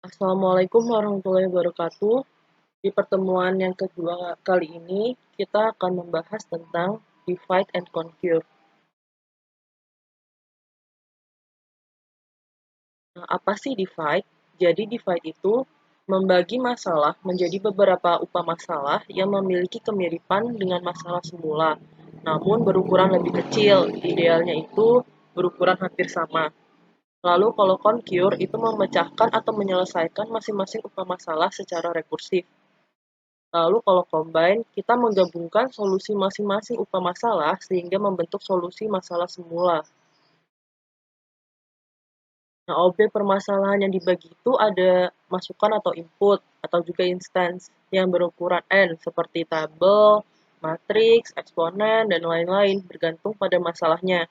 Assalamualaikum warahmatullahi wabarakatuh. Di pertemuan yang kedua kali ini, kita akan membahas tentang divide and conquer. Nah, apa sih divide? Jadi divide itu membagi masalah menjadi beberapa masalah yang memiliki kemiripan dengan masalah semula, namun berukuran lebih kecil. Idealnya itu berukuran hampir sama. Lalu kalau conquer itu memecahkan atau menyelesaikan masing-masing masalah secara rekursif. Lalu kalau combine, kita menggabungkan solusi masing-masing masalah sehingga membentuk solusi masalah semula. Nah, objek permasalahan yang dibagi itu ada masukan atau input, atau juga instance yang berukuran N, seperti tabel, matriks, eksponen, dan lain-lain, bergantung pada masalahnya.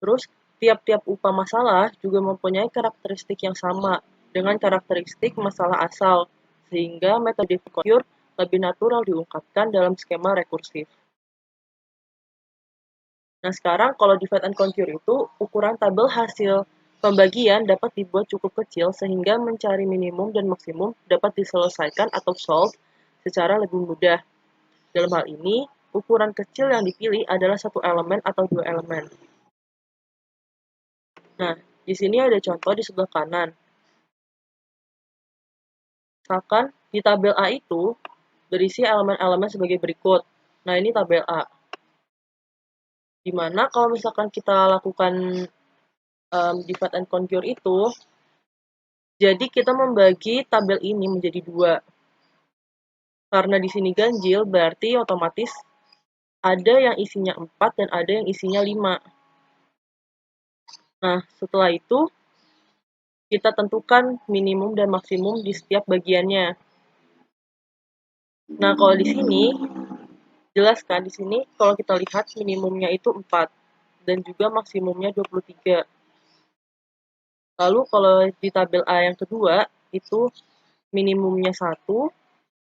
Terus, tiap-tiap masalah juga mempunyai karakteristik yang sama, dengan karakteristik masalah asal, sehingga metode conquer lebih natural diungkapkan dalam skema rekursif. Nah, sekarang kalau divide and conquer itu, ukuran tabel hasil pembagian dapat dibuat cukup kecil sehingga mencari minimum dan maksimum dapat diselesaikan atau solve secara lebih mudah. Dalam hal ini, ukuran kecil yang dipilih adalah satu elemen atau dua elemen. Nah, di sini ada contoh di sebelah kanan. Misalkan di tabel A itu berisi elemen-elemen sebagai berikut. Nah, ini tabel A. Dimana kalau misalkan kita lakukan divide and conquer itu, jadi kita membagi tabel ini menjadi dua. Karena di sini ganjil, berarti otomatis ada yang isinya 4 dan ada yang isinya 5. Nah, setelah itu kita tentukan minimum dan maksimum di setiap bagiannya. Nah, kalau di sini jelas kan, di sini kalau kita lihat minimumnya itu 4 dan juga maksimumnya 23. Lalu kalau di tabel A yang kedua itu minimumnya 1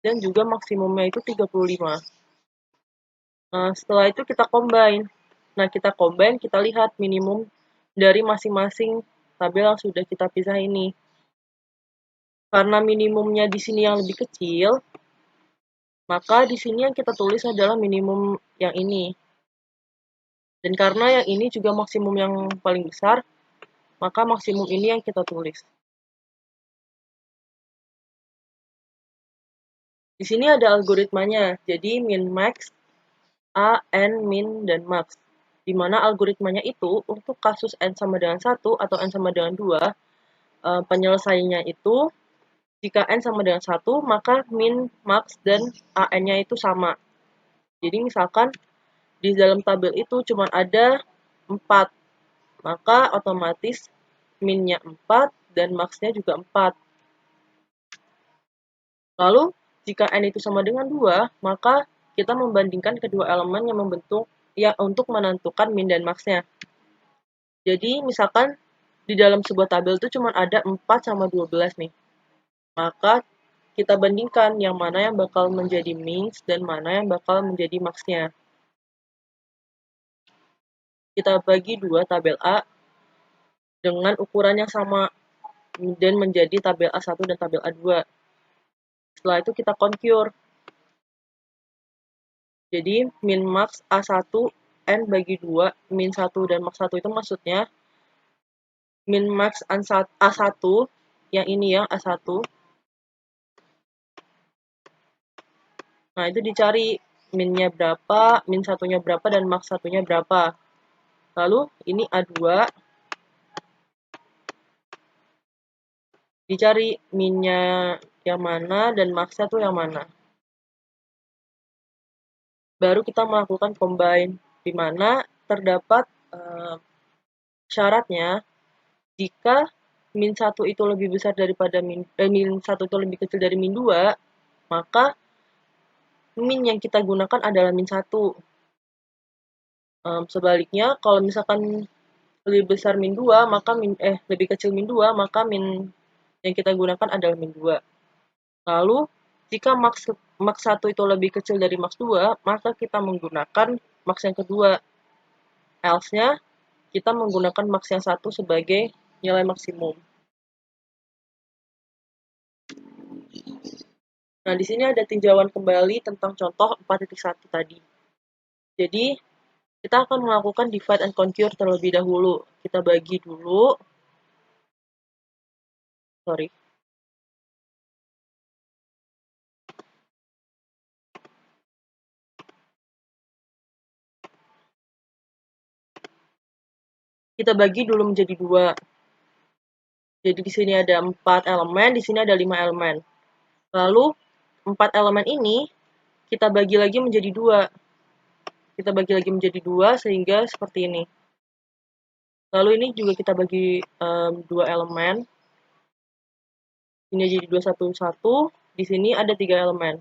dan juga maksimumnya itu 35. Nah, setelah itu kita combine. Nah, kita combine, kita lihat minimum dari masing-masing tabel yang sudah kita pisah ini. Karena minimumnya di sini yang lebih kecil, maka di sini yang kita tulis adalah minimum yang ini. Dan karena yang ini juga maksimum yang paling besar, maka maksimum ini yang kita tulis. Di sini ada algoritmanya, jadi min max, A, N, min, dan max. Di mana algoritmanya itu untuk kasus N sama dengan 1 atau N sama dengan 2, penyelesaiannya itu jika N sama dengan 1, maka min, max, dan AN-nya itu sama. Jadi misalkan di dalam tabel itu cuma ada 4, maka otomatis min-nya 4 dan max-nya juga 4. Lalu, jika N itu sama dengan 2, maka kita membandingkan kedua elemen yang membentuk untuk menentukan min dan max-nya. Jadi, misalkan di dalam sebuah tabel itu cuma ada 4 sama 12 nih. Maka kita bandingkan yang mana yang bakal menjadi min dan mana yang bakal menjadi max-nya. Kita bagi dua tabel A dengan ukuran yang sama dan menjadi tabel A1 dan tabel A2. Setelah itu kita conquer. Jadi min max A1 N bagi 2, min 1 dan max 1 itu maksudnya min max A1 yang ini ya A1. Nah, itu dicari minnya berapa, min satunya berapa, dan max satunya berapa. Lalu ini A2, dicari minnya yang mana dan max-nya tuh yang mana. Baru kita melakukan combine, di mana terdapat syaratnya jika min 1 itu lebih besar daripada min 1 itu lebih kecil dari min 2, maka min yang kita gunakan adalah min 1. Sebaliknya, kalau misalkan lebih besar min 2, maka lebih kecil min 2, maka min yang kita gunakan adalah min 2. Lalu, jika max 1 itu lebih kecil dari max 2, maka kita menggunakan max yang kedua. Else-nya, kita menggunakan max yang 1 sebagai nilai maksimum. Nah, di sini ada tinjauan kembali tentang contoh 4.1 tadi. Jadi, kita akan melakukan divide and conquer terlebih dahulu. Kita bagi dulu. Sorry. Kita bagi dulu menjadi 2. Jadi di sini ada 4 elemen, di sini ada 5 elemen. Lalu 4 elemen ini kita bagi lagi menjadi 2. Kita bagi lagi menjadi 2 sehingga seperti ini. Lalu ini juga kita bagi 2 elemen. Ini jadi 2, 1, 1. Di sini ada 3 elemen.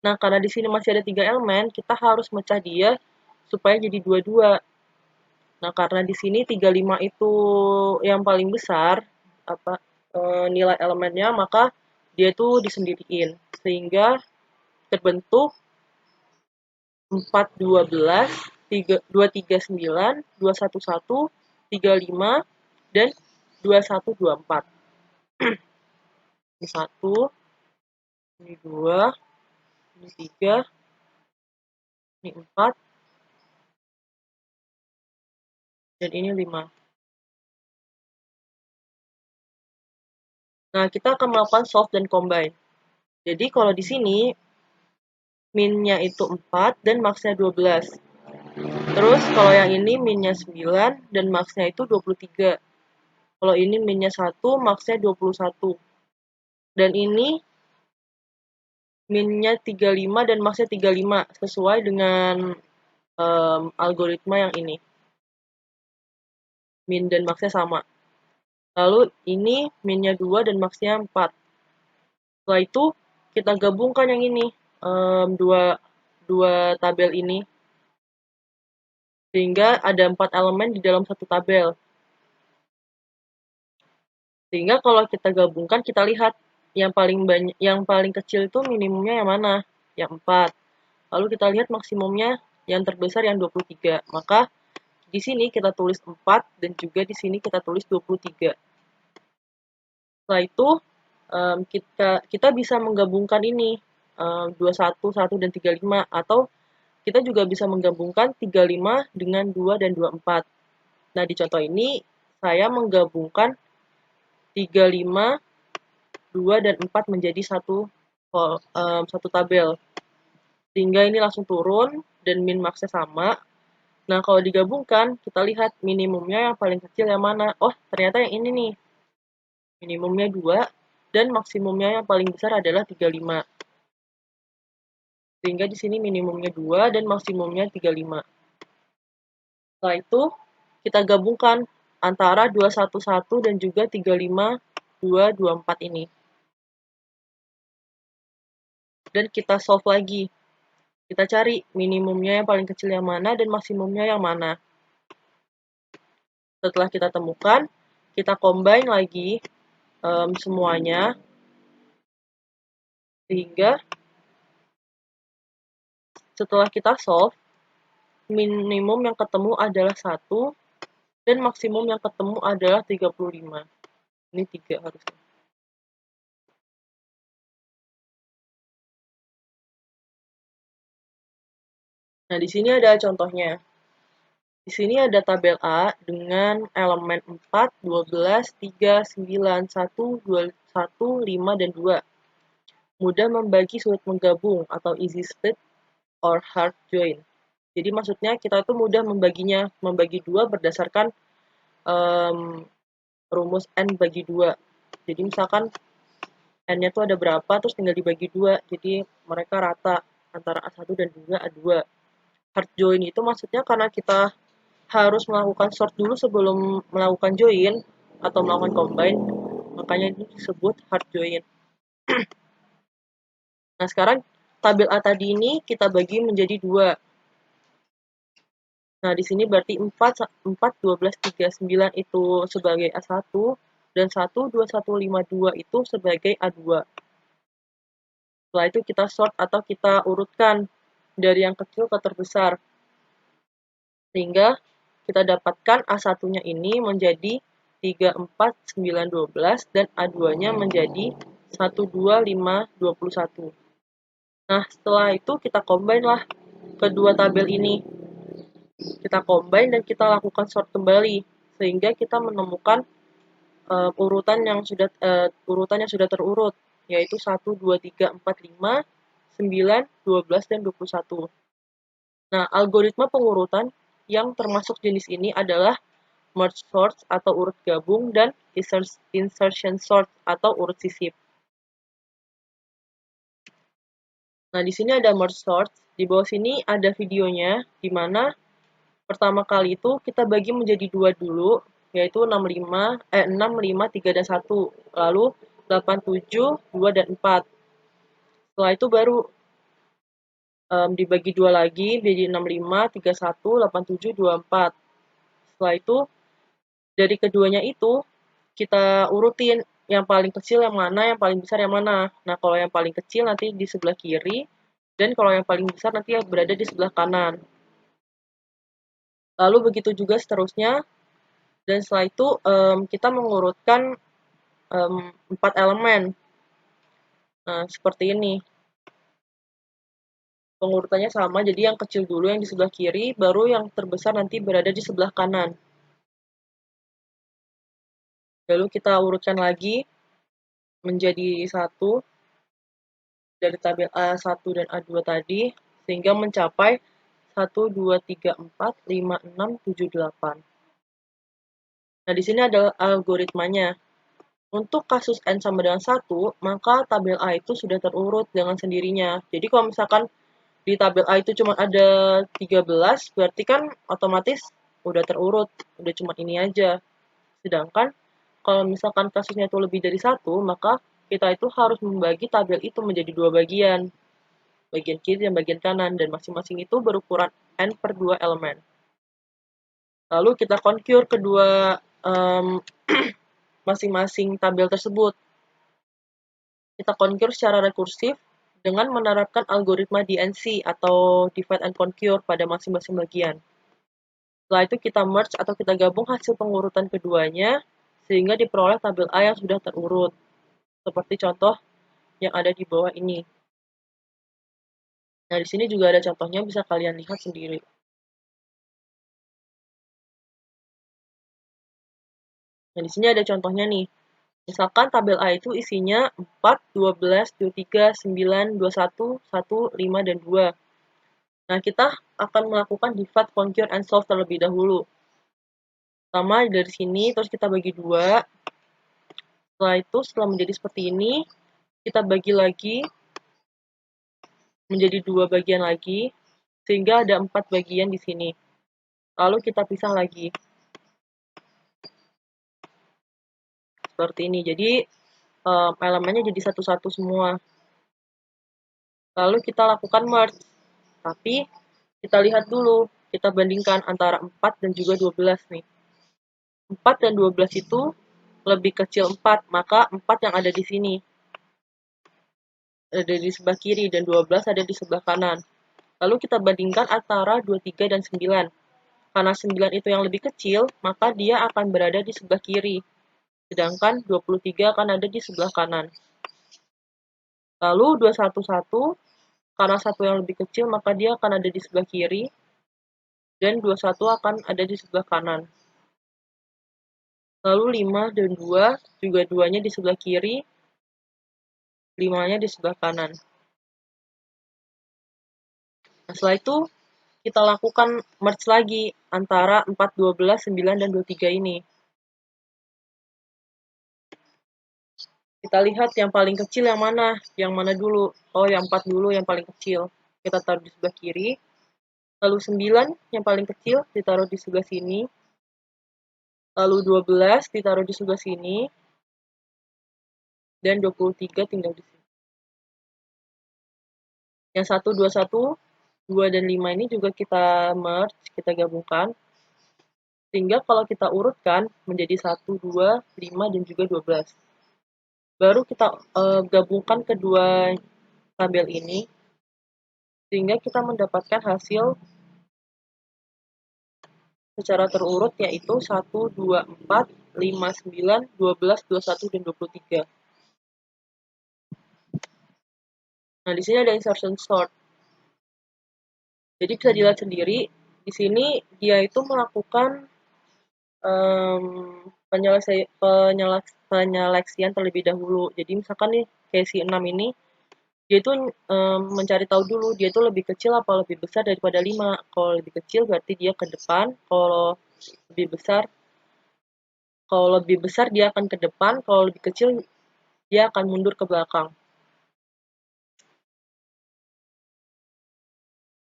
Nah, karena di sini masih ada 3 elemen, kita harus mecah dia supaya jadi 2, 2. Nah, karena di sini 35 itu yang paling besar nilai elemennya, maka dia itu disendiriin. Sehingga terbentuk 4, 12, 239, 211, 35, dan 2124. Ini 1, ini 2, ini 3, ini 4, dan ini 5. Nah, kita akan melakukan solve dan combine. Jadi, kalau di sini, min-nya itu 4 dan max-nya 12. Terus, kalau yang ini min-nya 9 dan max-nya itu 23. Kalau ini min-nya 1, max-nya 21. Dan ini min-nya 35 dan max-nya 35, sesuai dengan algoritma yang ini. Min dan max-nya sama. Lalu ini min-nya 2 dan max-nya 4. Setelah itu, kita gabungkan yang ini, dua tabel ini. Sehingga ada 4 elemen di dalam satu tabel. Sehingga kalau kita gabungkan, kita lihat yang paling kecil itu minimumnya yang mana? Yang 4. Lalu kita lihat maksimumnya yang terbesar yang 23. Maka di sini kita tulis 4 dan juga di sini kita tulis 23. Setelah itu kita bisa menggabungkan ini 21, 1 dan 35, atau kita juga bisa menggabungkan 35 dengan 2 dan 24. Nah, di contoh ini saya menggabungkan 35, 2 dan 4 menjadi satu tabel. Sehingga ini langsung turun dan min max-nya sama. Nah, kalau digabungkan, kita lihat minimumnya yang paling kecil yang mana. Oh, ternyata yang ini nih. Minimumnya 2 dan maksimumnya yang paling besar adalah 35. Sehingga di sini minimumnya 2 dan maksimumnya 35. Setelah itu, kita gabungkan antara 211 dan juga 35, 224 ini. Dan kita solve lagi. Kita cari minimumnya yang paling kecil yang mana dan maksimumnya yang mana. Setelah kita temukan, kita combine lagi semuanya. Sehingga setelah kita solve, minimum yang ketemu adalah 1 dan maksimum yang ketemu adalah 35. Ini 3 harusnya. Nah, di sini ada contohnya. Di sini ada tabel A dengan elemen 4, 12, 3, 9, 1, 2, 1, 5, dan 2. Mudah membagi, sulit menggabung, atau easy split or hard join. Jadi maksudnya kita itu mudah membaginya, membagi 2 berdasarkan rumus N bagi 2. Jadi misalkan N-nya itu ada berapa, terus tinggal dibagi 2. Jadi mereka rata antara A1 dan juga A2. Hard join itu maksudnya karena kita harus melakukan sort dulu sebelum melakukan join atau melakukan combine, makanya ini disebut hard join. Nah, sekarang tabel A tadi ini kita bagi menjadi 2. Nah, di sini berarti 4, 12, 3, 9 itu sebagai A1, dan 1, 2, 1, 5, 2 itu sebagai A2. Setelah itu kita sort atau kita urutkan dari yang kecil ke terbesar. Sehingga kita dapatkan A1-nya ini menjadi 3, 4, 9, 12, dan A2-nya menjadi 1, 2, 5, 21. Nah, setelah itu kita combine lah kedua tabel ini. Kita combine dan kita lakukan sort kembali sehingga kita menemukan urutan yang sudah terurut, yaitu 1, 2, 3, 4, 5, 9, 12, dan 21. Nah, algoritma pengurutan yang termasuk jenis ini adalah merge sort atau urut gabung dan insertion sort atau urut sisip. Nah, di sini ada merge sort. Di bawah sini ada videonya, di mana pertama kali itu kita bagi menjadi 2 dulu, yaitu 6, 5, 3, dan 1. Lalu 8, 7, 2, dan 4. Setelah itu baru dibagi 2 lagi, jadi 6, 5, 3, 1, 8, 7, 2, 4. Setelah itu, dari keduanya itu, kita urutin yang paling kecil yang mana, yang paling besar yang mana. Nah, kalau yang paling kecil nanti di sebelah kiri, dan kalau yang paling besar nanti berada di sebelah kanan. Lalu begitu juga seterusnya, dan setelah itu kita mengurutkan 4 elemen. Nah, seperti ini. Pengurutannya sama, jadi yang kecil dulu yang di sebelah kiri, baru yang terbesar nanti berada di sebelah kanan. Lalu kita urutkan lagi menjadi 1 dari tabel A1 dan A2 tadi, sehingga mencapai 1, 2, 3, 4, 5, 6, 7, 8. Nah, di sini ada algoritmanya. Untuk kasus N sama dengan 1, maka tabel A itu sudah terurut dengan sendirinya. Jadi kalau misalkan di tabel A itu cuma ada 13, berarti kan otomatis udah terurut, udah cuma ini aja. Sedangkan kalau misalkan kasusnya itu lebih dari 1, maka kita itu harus membagi tabel itu menjadi 2 bagian. Bagian kiri dan bagian kanan, dan masing-masing itu berukuran N per 2 elemen. Lalu kita concure kedua masing-masing tabel tersebut. Kita concure secara rekursif dengan menerapkan algoritma DNC atau divide and conquer pada masing-masing bagian. Setelah itu kita merge atau kita gabung hasil pengurutan keduanya sehingga diperoleh tabel A yang sudah terurut. Seperti contoh yang ada di bawah ini. Nah, di sini juga ada contohnya, bisa kalian lihat sendiri. Nah, di sini ada contohnya nih. Misalkan tabel A itu isinya 4, 12, 23, 9, 21, 1, 5, dan 2. Nah, kita akan melakukan divide, conquer, and solve terlebih dahulu. Pertama dari sini, terus kita bagi 2. Setelah itu, setelah menjadi seperti ini, kita bagi lagi menjadi 2 bagian lagi, sehingga ada 4 bagian di sini. Lalu kita pisah lagi. Seperti ini. Jadi, elemennya jadi satu-satu semua. Lalu kita lakukan merge. Tapi, kita lihat dulu. Kita bandingkan antara 4 dan juga 12 nih. 4 dan 12 itu lebih kecil 4, maka 4 yang ada di sini. Ada di sebelah kiri, dan 12 ada di sebelah kanan. Lalu kita bandingkan antara 23 dan 9. Karena 9 itu yang lebih kecil, maka dia akan berada di sebelah kiri. Sedangkan 23 akan ada di sebelah kanan. Lalu 211, karena 1 yang lebih kecil, maka dia akan ada di sebelah kiri. Dan 21 akan ada di sebelah kanan. Lalu 5 dan 2, juga 2-nya di sebelah kiri, 5-nya di sebelah kanan. Nah, setelah itu, kita lakukan merge lagi antara 4, 12, 9, dan 23 ini. Kita lihat yang paling kecil yang mana? Yang mana dulu? Oh, yang 4 dulu, yang paling kecil. Kita taruh di sebelah kiri. Lalu 9, yang paling kecil, ditaruh di sebelah sini. Lalu 12, ditaruh di sebelah sini. Dan 23 tinggal di sini. Yang 1, 21, 2, dan 5 ini juga kita merge, kita gabungkan. Sehingga kalau kita urutkan menjadi 1, 2, 5, dan juga 12. Baru kita gabungkan kedua tabel ini, sehingga kita mendapatkan hasil secara terurut, yaitu 1, 2, 4, 5, 9, 12, 21, dan 23. Nah, di sini ada insertion sort. Jadi bisa dilihat sendiri, di sini dia itu melakukan penyeleksian terlebih dahulu. Jadi misalkan nih, kayak si 6 ini, dia itu mencari tahu dulu, dia itu lebih kecil apa lebih besar daripada 5. Kalau lebih kecil berarti dia ke depan, lebih besar, kalau lebih besar dia akan ke depan, kalau lebih kecil dia akan mundur ke belakang.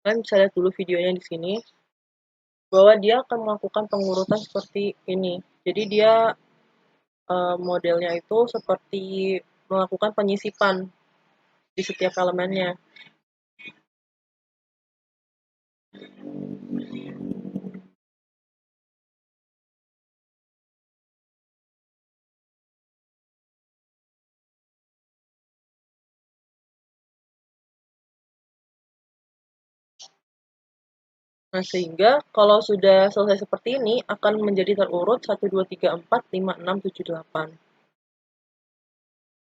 Kalian bisa lihat dulu videonya di sini, bahwa dia akan melakukan pengurutan seperti ini. Jadi dia modelnya itu seperti melakukan penyisipan di setiap elemennya. Nah, sehingga kalau sudah selesai seperti ini, akan menjadi terurut 1, 2, 3, 4, 5, 6, 7, 8.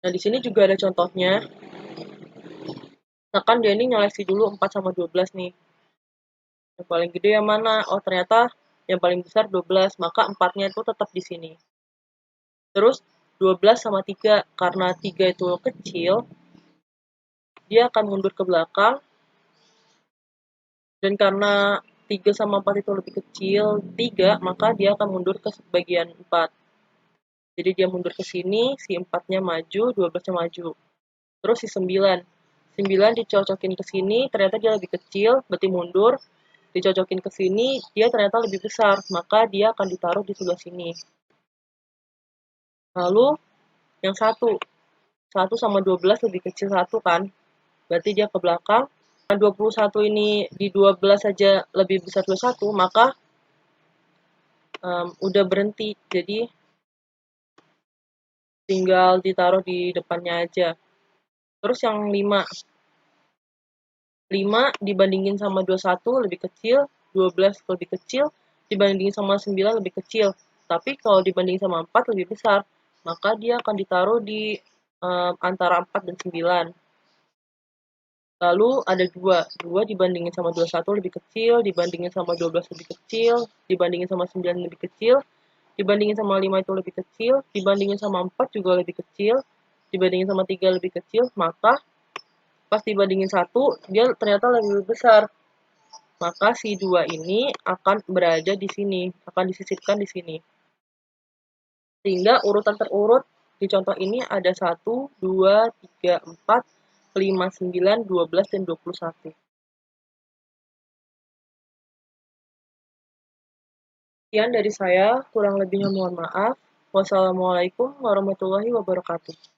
Nah, di sini juga ada contohnya. Misalkan dia ini nyeleksi dulu 4 sama 12 nih. Yang paling gede yang mana? Oh, ternyata yang paling besar 12, maka 4-nya itu tetap di sini. Terus 12 sama 3, karena 3 itu kecil, dia akan mundur ke belakang, dan karena 3 sama 4 itu lebih kecil 3, maka dia akan mundur ke bagian 4. Jadi dia mundur ke sini, si 4-nya maju, 12-nya maju. Terus si 9. 9 dicocokin ke sini, ternyata dia lebih kecil, berarti mundur. Dicocokin ke sini, dia ternyata lebih besar, maka dia akan ditaruh di sebelah sini. Lalu yang 1. 1 sama 12 lebih kecil 1 kan? Berarti dia ke belakang. Nah, 21 ini di 12 saja lebih besar 21, maka udah berhenti. Jadi tinggal ditaruh di depannya aja. Terus yang 5. 5 dibandingin sama 21 lebih kecil, 12 lebih kecil, dibandingin sama 9 lebih kecil. Tapi kalau dibandingin sama 4 lebih besar, maka dia akan ditaruh di antara 4 dan 9. Lalu ada 2. 2 dibandingin sama 21 lebih kecil, dibandingin sama 12 lebih kecil, dibandingin sama 9 lebih kecil, dibandingin sama 5 itu lebih kecil, dibandingin sama 4 juga lebih kecil, dibandingin sama 3 lebih kecil, maka pas dibandingin 1, dia ternyata lebih besar. Maka si 2 ini akan berada di sini, akan disisipkan di sini. Sehingga urutan terurut di contoh ini ada 1, 2, 3, 4, 5, 9, 12, dan 21. Sekian dari saya, kurang lebihnya mohon maaf. Wassalamualaikum warahmatullahi wabarakatuh.